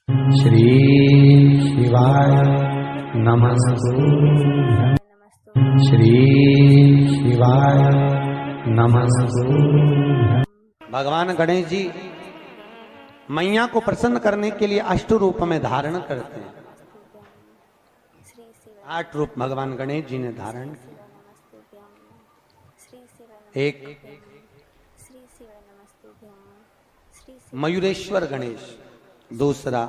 श्री शिवाय नमस्तुभ्यं। श्री शिवाय नमस्तुभ्यं। भगवान गणेश जी मैया को प्रसन्न करने के लिए अष्ट रूप में धारण करते हैं। 8 रूप भगवान गणेश जी ने धारण किए। एक मयूरेश्वर गणेश, दूसरा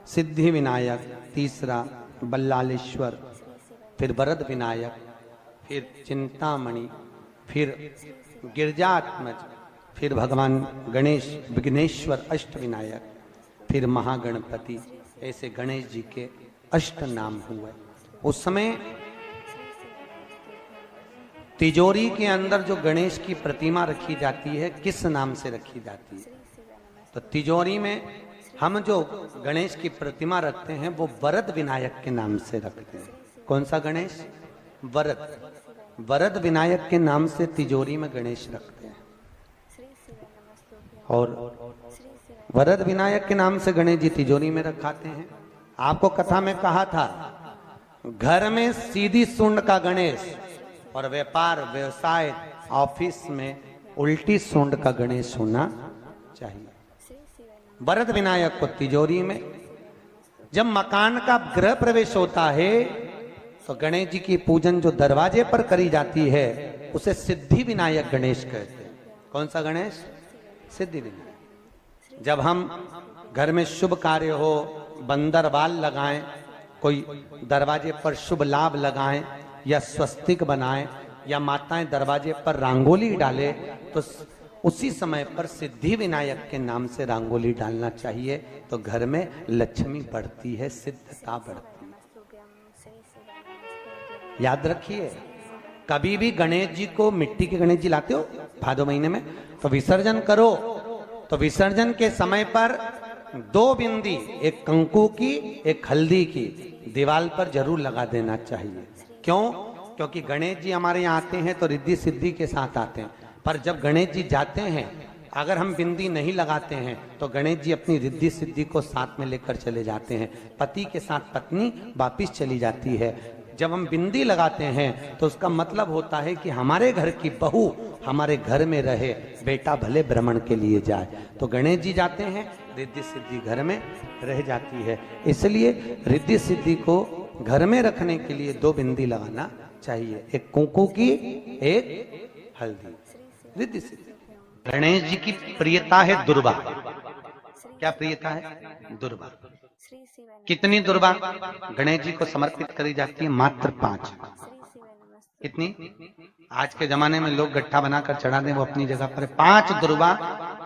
सिद्धि विनायक, तीसरा बल्लालेश्वर, फिर वरद विनायक, फिर चिंतामणि, फिर गिरजात्मज, फिर भगवान गणेश विघ्नेश्वर अष्ट विनायक, फिर महागणपति। ऐसे गणेश जी के अष्ट नाम हुए। उस समय तिजोरी के अंदर जो गणेश की प्रतिमा रखी जाती है, किस नाम से रखी जाती है? तो तिजोरी में हम जो गणेश की प्रतिमा रखते हैं वो वरद विनायक के नाम से रखते हैं। कौन सा गणेश? वरद। वरद विनायक के नाम से तिजोरी में गणेश रखते हैं। और वरद विनायक के नाम से गणेश जी तिजोरी में रखाते हैं। आपको कथा में कहा था, घर में सीधी सूंड का गणेश और व्यापार व्यवसाय ऑफिस में उल्टी सूंड का गणेश होना चाहिए। वरद विनायक को तिजोरी में। जब मकान का गृह प्रवेश होता है तो गणेश जी की पूजन जो दरवाजे पर करी जाती है उसे सिद्धि विनायक गणेश कहते हैं। कौन सा गणेश? सिद्धि विनायक। जब हम घर में शुभ कार्य हो, बंदरवाल लगाएं, कोई दरवाजे पर शुभ लाभ लगाएं या स्वस्तिक बनाएं या माताएं दरवाजे पर रंगोली डाले तो उसी समय पर सिद्धि विनायक के नाम से रंगोली डालना चाहिए। तो घर में लक्ष्मी बढ़ती है, सिद्धता बढ़ती है। याद रखिए, कभी भी गणेश जी को, मिट्टी के गणेश जी लाते हो भादो महीने में, तो विसर्जन करो तो विसर्जन के समय पर 2 बिंदी, एक कंकु की एक हल्दी की, दीवार पर जरूर लगा देना चाहिए। क्यों? क्योंकि गणेश जी हमारे यहाँ आते हैं तो रिद्धि सिद्धि के साथ आते हैं। पर जब गणेश जी जाते हैं, अगर हम बिंदी नहीं लगाते हैं तो गणेश जी अपनी रिद्धि सिद्धि को साथ में लेकर चले जाते हैं। पति के साथ पत्नी वापिस चली जाती है। जब हम बिंदी लगाते हैं तो उसका मतलब होता है कि हमारे घर की बहू हमारे घर में रहे, बेटा भले भ्रमण के लिए जाए। तो गणेश जी जाते हैं, रिद्धि सिद्धि घर में रह जाती है। इसलिए रिद्धि सिद्धि को घर में रखने के लिए 2 बिंदी लगाना चाहिए, एक कुंकू की, एक हल्दी। रिद्धि सिद्धि। गणेश जी की प्रियता है दुर्वा। क्या प्रियता है? दुर्वा। कितनी दुर्वा गणेश जी को समर्पित करी जाती है? मात्र 5। कितनी? आज के जमाने में लोग गट्ठा बनाकर चढ़ा दें, वो अपनी जगह पर 5 दुर्वा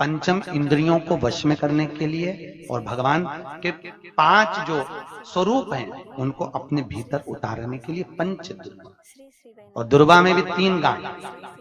पंचम इंद्रियों को वश में करने के लिए और भगवान के 5 जो स्वरूप हैं उनको अपने भीतर उतारने के लिए 5 दुर्वा। और दुर्वा में भी 3 गांठ।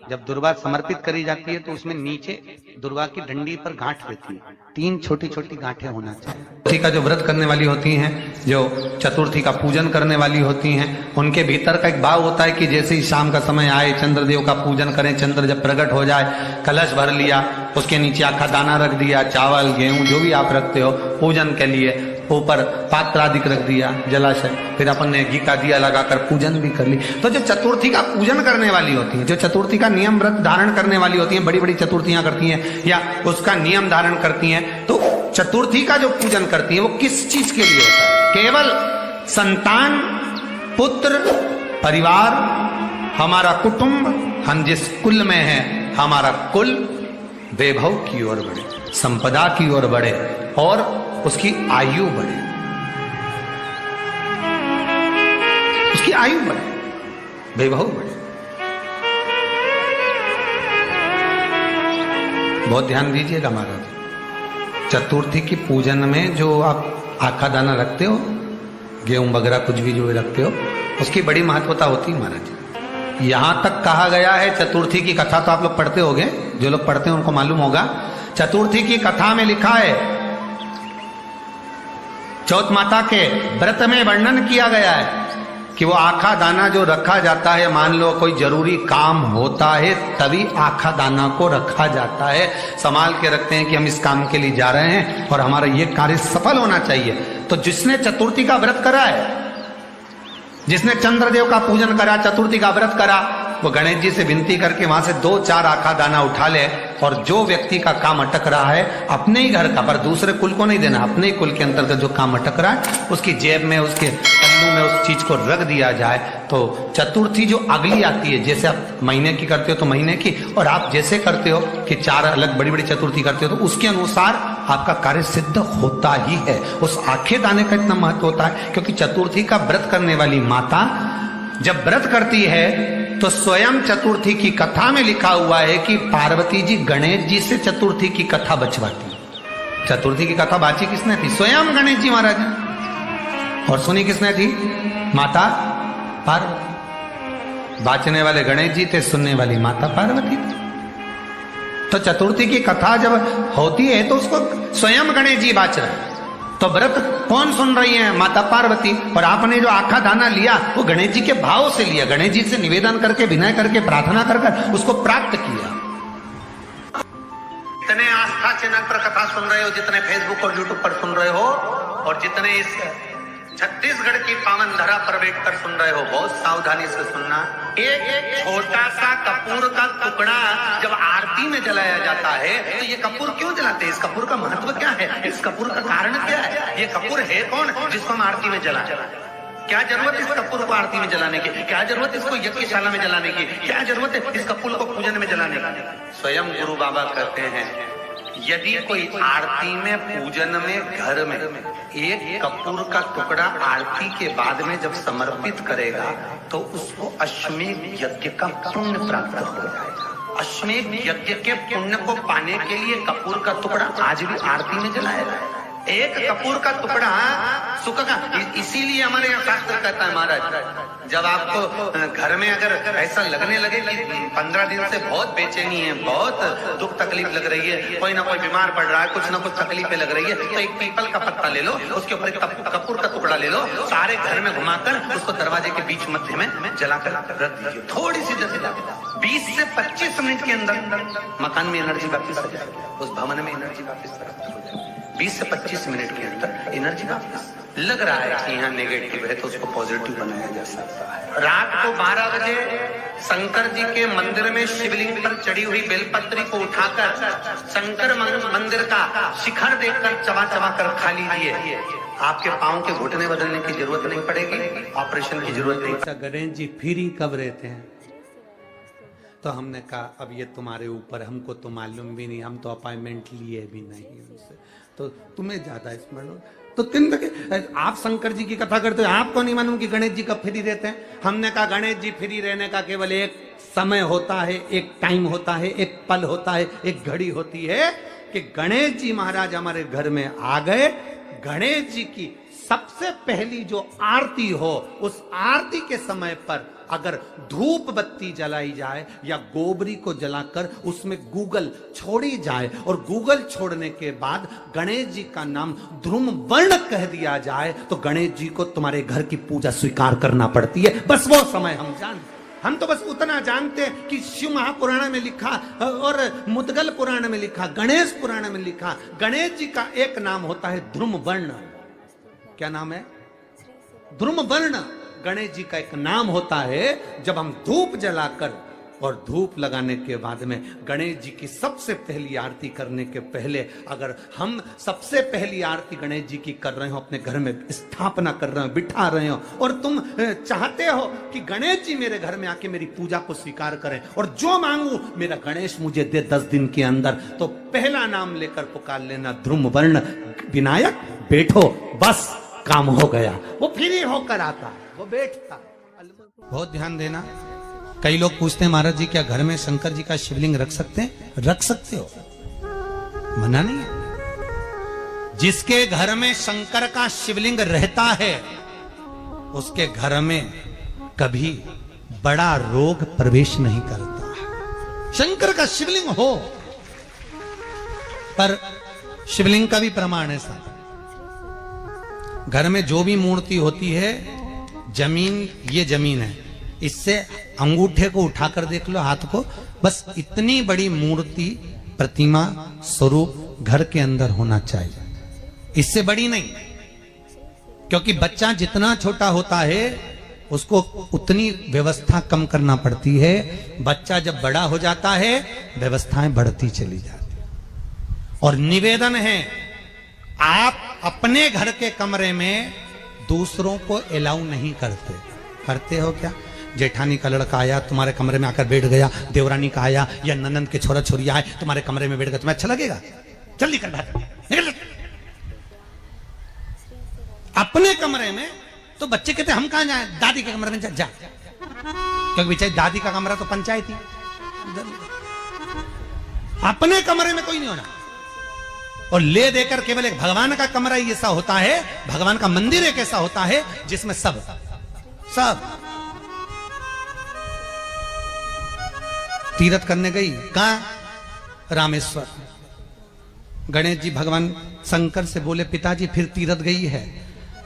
जब दुर्वा समर्पित करी जाती है तो उसमें नीचे दुर्वा की डंडी पर गांठ रहती है, 3 छोटी छोटी गांठें होना चाहिए। चतुर्थी का जो व्रत करने वाली होती हैं, जो चतुर्थी का पूजन करने वाली होती हैं, उनके भीतर का एक भाव होता है कि जैसे ही शाम का समय आए चंद्रदेव का पूजन करें। चंद्र जब प्रकट हो जाए, कलश भर लिया, उसके नीचे आखा दाना रख दिया, चावल गेहूं जो भी आप रखते हो पूजन के लिए, ऊपर पात्र आदि रख दिया, जलाशय, फिर अपन ने घी का दिया लगाकर पूजन भी कर ली। तो जो चतुर्थी का पूजन करने वाली होती है, जो चतुर्थी का नियम व्रत धारण करने वाली होती हैं, बड़ी बड़ी चतुर्थियां करती हैं या उसका नियम धारण करती हैं, तो चतुर्थी का जो पूजन करती है वो किस चीज के लिए होता है? केवल संतान, पुत्र, परिवार, हमारा कुटुंब, हम जिस कुल में है, हमारा कुल वैभव की ओर बढ़े, संपदा की ओर बढ़े और उसकी आयु बढ़े, उसकी आयु बढ़े, वैभव बढ़े। बहुत ध्यान दीजिएगा महाराज। चतुर्थी की पूजन में जो आप आखा दाना रखते हो, गेहूं वगैरह कुछ भी जो रखते हो, उसकी बड़ी महत्वता होती है महाराज। यहां तक कहा गया है, चतुर्थी की कथा तो आप लोग पढ़ते होंगे, जो लोग पढ़ते हैं उनको मालूम होगा। चतुर्थी की कथा में लिखा है, चौथ माता के व्रत में वर्णन किया गया है कि वो आखा दाना जो रखा जाता है, मान लो कोई जरूरी काम होता है तभी आखा दाना को रखा जाता है, संभाल के रखते हैं कि हम इस काम के लिए जा रहे हैं और हमारा ये कार्य सफल होना चाहिए। तो जिसने चतुर्थी का व्रत करा है, जिसने चंद्रदेव का पूजन करा, चतुर्थी का व्रत करा, वो गणेश जी से विनती करके वहां से 2-4 आखा दाना उठा ले, और जो व्यक्ति का काम अटक रहा है अपने ही घर का, पर दूसरे कुल को नहीं देना, अपने ही कुल के अंतर्गत जो काम अटक रहा है उसकी जेब में, उसके पन्नू में उस चीज को रख दिया जाए। तो चतुर्थी जो अगली आती है, जैसे आप महीने की करते हो तो महीने की, और आप जैसे करते हो कि 4 अलग बड़ी बड़ी चतुर्थी करते हो तो उसके अनुसार आपका कार्य सिद्ध होता ही है। उस आखे दाने का इतना महत्व होता है क्योंकि चतुर्थी का व्रत करने वाली माता जब व्रत करती है तो स्वयं चतुर्थी की कथा में लिखा हुआ है कि पार्वती जी गणेश जी से चतुर्थी की कथा बचवाती। चतुर्थी की कथा बाची किसने थी? स्वयं गणेश जी महाराज ने। और सुनी किसने थी? माता पार्वती। बाचने वाले गणेश जी थे, सुनने वाली माता पार्वती थी। तो चतुर्थी की कथा जब होती है तो उसको स्वयं गणेश जी बाच रहे हैं। तो व्रत कौन सुन रही है? माता पार्वती। और आपने जो आखा दाना लिया वो गणेश जी के भाव से लिया, गणेश जी से निवेदन करके, विनय करके, प्रार्थना कर उसको प्राप्त किया। जितने आस्था चैनल पर कथा सुन रहे हो, जितने फेसबुक और यूट्यूब पर सुन रहे हो, और जितने इस छत्तीसगढ़ की पावन धरा पर बैठकर सुन रहे हो, बहुत सावधानी से सुनना। एक छोटा सा कपूर का टुकड़ा जब आरती में जलाया जाता है तो ये कपूर क्यों जलाते हैं? इस कपूर का महत्व क्या है? इस कपूर का कारण क्या है? ये कपूर है कौन जिसको हम आरती में जलाते? क्या जरूरत इस कपूर को आरती में जलाने की? क्या जरूरत इसको यज्ञशाला में जलाने की? क्या जरूरत है इस कपूर को पूजन में जलाने की? स्वयं गुरु बाबा कहते हैं यदि कोई आरती में, पूजन में, घर में एक कपूर का टुकड़ा आरती के बाद में जब समर्पित करेगा तो उसको अश्वमेध यज्ञ का पुण्य प्राप्त हो जाएगा। अश्वमेध यज्ञ के पुण्य को पाने के लिए कपूर का टुकड़ा आज भी आरती में जलाया जाए। एक कपूर का टुकड़ा सुख का, इसीलिए हमारे यहाँ शास्त्र कहता है महाराज, जब आपको घर में अगर ऐसा लगने लगे कि 15 दिन से बहुत बेचैनी है, बहुत दुख तकलीफ लग रही है, कोई ना कोई बीमार पड़ रहा है, कुछ ना कुछ तकलीफें लग रही है, तो एक पीपल का पत्ता ले लो, उसके ऊपर एक कपूर का टुकड़ा ले लो, सारे घर में घुमाकर उसको दरवाजे के बीच मध्य में जलाकर रख दीजिए। थोड़ी सी जला 20 से 25 मिनट के अंदर मकान में एनर्जी वापिस आ जाएगी, उस भवन में एनर्जी वापिस हो जाएगी। 20 से 25 मिनट के अंदर एनर्जी वापस। लग रहा है कि यहाँ नेगेटिव है तो उसको पॉजिटिव बनाया जा सकता है। रात को 12 बजे शंकर जी के मंदिर में शिवलिंग पर चढ़ी हुई बेलपत्री को उठाकर शंकर मंदिर का शिखर देखकर चबा चबा कर खा लीजिए। आपके पाँव के घुटने बदलने की जरूरत नहीं पड़ेगी, ऑपरेशन की जरूरत नहीं। गणेश जी फिर ही कब रहते हैं? तो हमने कहा अब ये तुम्हारे ऊपर, हमको तो मालूम भी नहीं, हम तो अपॉइंटमेंट लिए भी नहीं उनसे, तो तुम्हें ज्यादा स्मरण हो। तो 3 तक आप शंकर जी की कथा करते हो, आपको नहीं मालूम कि गणेश जी कब फ्री रहते हैं? हमने कहा गणेश जी फ्री रहने का केवल एक समय होता है, एक टाइम होता है, एक पल होता है, एक घड़ी होती है कि गणेश जी महाराज हमारे घर में आ गए। गणेश जी की सबसे पहली जो आरती हो, उस आरती के समय पर अगर धूप बत्ती जलाई जाए या गोबरी को जलाकर उसमें गूगल छोड़ी जाए और गूगल छोड़ने के बाद गणेश जी का नाम ध्रुम वर्ण कह दिया जाए तो गणेश जी को तुम्हारे घर की पूजा स्वीकार करना पड़ती है। बस वो समय हम जानते, हम तो बस उतना जानते हैं कि शिव महापुराण में लिखा और मुद्गल पुराण में लिखा, गणेश पुराण में लिखा, गणेश जी का एक नाम होता है ध्रुम वर्ण। क्या नाम है? ध्रुम वर्ण गणेश जी का एक नाम होता है। जब हम धूप जलाकर और धूप लगाने के बाद में गणेश जी की सबसे पहली आरती करने के पहले अगर हम सबसे पहली आरती गणेश जी की कर रहे हो, अपने घर में स्थापना कर रहे हो, बिठा रहे हो, और तुम चाहते हो कि गणेश जी मेरे घर में आके मेरी पूजा को स्वीकार करें और जो मांगू मेरा गणेश मुझे दे 10 दिन के अंदर, तो पहला नाम लेकर पुकार लेना ध्रुम वर्ण विनायक, बैठो, बस काम हो गया। वो फ्री होकर आता, वो बैठता। बहुत ध्यान देना। कई लोग पूछते हैं महाराज जी क्या घर में शंकर जी का शिवलिंग रख सकते हैं? रख सकते हो, मना नहीं है। जिसके घर में शंकर का शिवलिंग रहता है उसके घर में कभी बड़ा रोग प्रवेश नहीं करता। शंकर का शिवलिंग हो, पर शिवलिंग का भी प्रमाण है साहब। घर में जो भी मूर्ति होती है जमीन, ये जमीन है, इससे अंगूठे को उठाकर देख लो, हाथ को, बस इतनी बड़ी मूर्ति, प्रतिमा, स्वरूप घर के अंदर होना चाहिए, इससे बड़ी नहीं। क्योंकि बच्चा जितना छोटा होता है उसको उतनी व्यवस्था कम करना पड़ती है। बच्चा जब बड़ा हो जाता है व्यवस्थाएं बढ़ती चली जाती। और निवेदन है, आप अपने घर के कमरे में दूसरों को अलाउ नहीं करते। करते हो क्या? जेठानी का लड़का आया तुम्हारे कमरे में आकर बैठ गया, देवरानी का आया या ननंद के छोरा छोरी आए तुम्हारे कमरे में बैठ गया, तुम्हें अच्छा लगेगा? जल्दी कर बाहर निकल। अपने कमरे में तो बच्चे कहते हम कहां जाएं, दादी के कमरे में जा, क्योंकि बेचारी दादी का कमरा तो पंचायती। अपने कमरे में कोई नहीं होना। और ले देकर केवल एक भगवान का कमरा ही ऐसा होता है, भगवान का मंदिर एक ऐसा होता है जिसमें सब तीर्थ करने गई। कहां? रामेश्वर। गणेश जी भगवान शंकर से बोले पिताजी फिर तीर्थ गई है।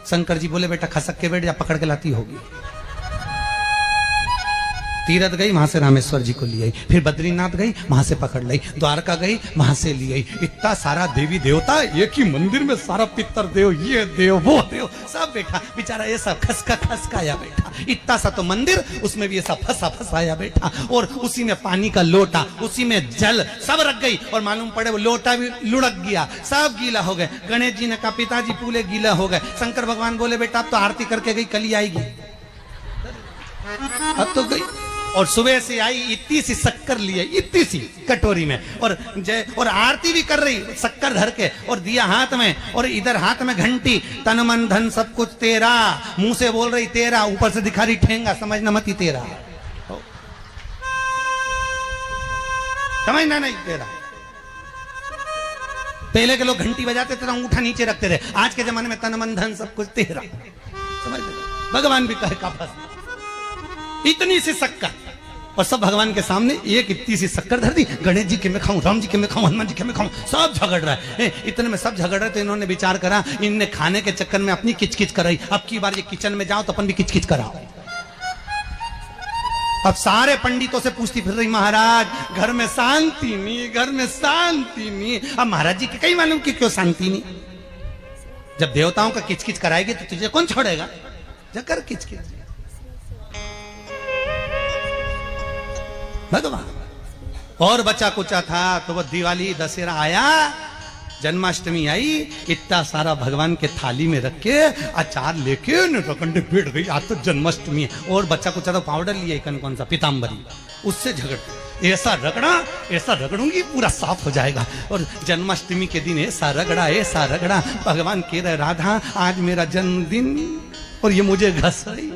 शंकर जी बोले बेटा खसक के बैठ जा, पकड़ के लाती होगी। तीर्थ गई, वहां से रामेश्वर जी को ले आई, फिर बद्रीनाथ गई, वहां से पकड़ लाई, द्वारका गई, वहां से ले आई। इतना सारा देवी देवता एक ही मंदिर में, सारा पितर देव, ये देव वो देव सब बैठा, बेचारा ये सब खसकाया बैठा। इतना सा तो मंदिर, उसमें भी ऐसा फंसाया बैठा। और उसी में पानी का लोटा, उसी में जल सब रख गई, और मालूम पड़े वो लोटा भी लुढ़क गया, सब गीला हो गए। गणेश जी ने कहा पिताजी पूरे गीला हो गए। शंकर भगवान बोले बेटा अब तो आरती करके गई, कल ही आएगी। अब तो गई, और सुबह से आई, इतनी सी शक्कर लिए, इतनी सी कटोरी में, और आरती भी कर रही शक्कर धर के, और दिया हाथ में, और इधर हाथ में घंटी, तन मन धन सब कुछ तेरा, मुंह से बोल रही तेरा, ऊपर से दिखा रही ठेंगा, समझना मत ही तेरा, समझना नहीं तेरा। पहले के लोग घंटी बजाते थे, अंगूठा नीचे रखते थे। आज के जमाने में तन मन धन सब कुछ तेरा, समझ भगवान भी कहे का फंस इतनी सी शक्कर, और सब भगवान के सामने एक इतनी सी शक्कर धर दी। गणेश जी के मैं खाऊं, राम जी के मैं खाऊं, हनुमान जी के मैं खाऊं, सब झगड़ रहा है। इतने में सब झगड़ रहे, तो इन्होंने विचार करा, इनने खाने के चक्कर में अपनी किचकिच कराई, अब की बार ये किचन में जाओ तो अपन भी किचकिच कराओ। अब सारे पंडितों से पूछती फिर रही, महाराज घर में शांति नहीं, घर में शांति नहीं। अब महाराज जी के कहीं मालूम कि क्यों शांति नहीं? जब देवताओं का किचकिच कराएगी तो तुझे कौन छोड़ेगा? जकर किचकिच भगवान। और बचा कुचा था तो वो दिवाली दशहरा आया, जन्माष्टमी आई, इतना सारा भगवान के थाली में रख के अचार लेके रखंडे बैठ गई, आज तो जन्माष्टमी है। और बच्चा कुचा तो पाउडर लिया कौन सा पीताम्बरी, उससे झगड़, ऐसा रगड़ूंगी पूरा साफ हो जाएगा। और जन्माष्टमी के दिन ऐसा रगड़ा, भगवान कह रहे राधा आज मेरा जन्मदिन और ये मुझे घस रही।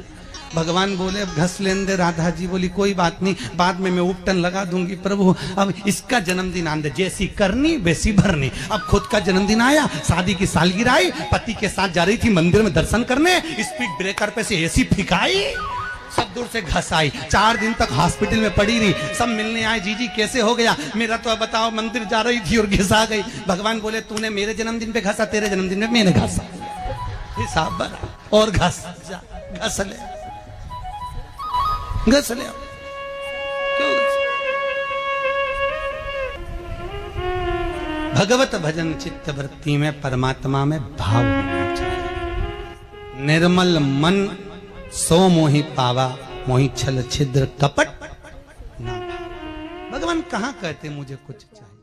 भगवान बोले अब घस लेने दे। राधा जी बोली कोई बात नहीं, बाद में मैं उपटन लगा दूंगी प्रभु, अब इसका जन्मदिन आने दे, जैसी करनी वैसी भरनी। अब खुद का जन्मदिन आया, शादी की सालगिरह आई, पति के साथ जा रही थी मंदिर में दर्शन करने, स्पीड ब्रेकर पे से ऐसी फिकाई, सब दूर से घस आई। 4 दिन तक हॉस्पिटल में पड़ी रही। सब मिलने आए, जीजी कैसे हो गया? मेरा तो बताओ मंदिर जा रही थी और घिसा गई। भगवान बोले तूने मेरे जन्मदिन पे घसा, तेरे जन्मदिन में मैंने घसा, हिसाब बना और घस ले क्यों? भगवत भजन चित्त वृत्ति में परमात्मा में भाव होना चाहिए। निर्मल मन सो मोहि पावा, मोहि छल छिद्र कपट ना। भगवान कहां कहते मुझे कुछ चाहिए?